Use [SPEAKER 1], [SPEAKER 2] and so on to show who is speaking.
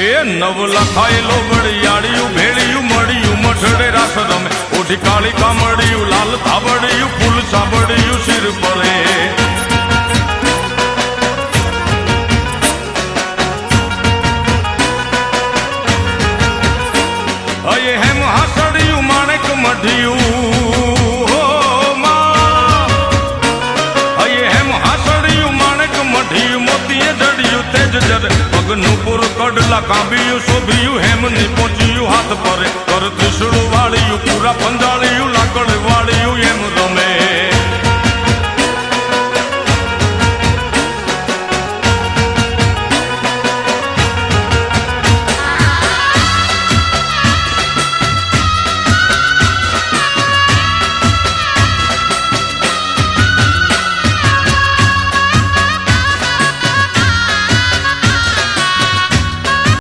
[SPEAKER 1] એ નવ લખાયેલો વડિયાળિયું ભેળિયું મળ્યું મઠડે રાસ રમે ઓઢી કાળી કામડિયું લાલ થાબડિયું ફૂલ સાબડિયું શિર પરે અયે હેમ હાસડિયું માણેક મઢિયું પગનુપુર કડલા કાંબિયું શોભિયું હેમની પહોંચ્યું હાથ પરે કર ત્રિશુળ વાળિયું પૂરા પંજાળી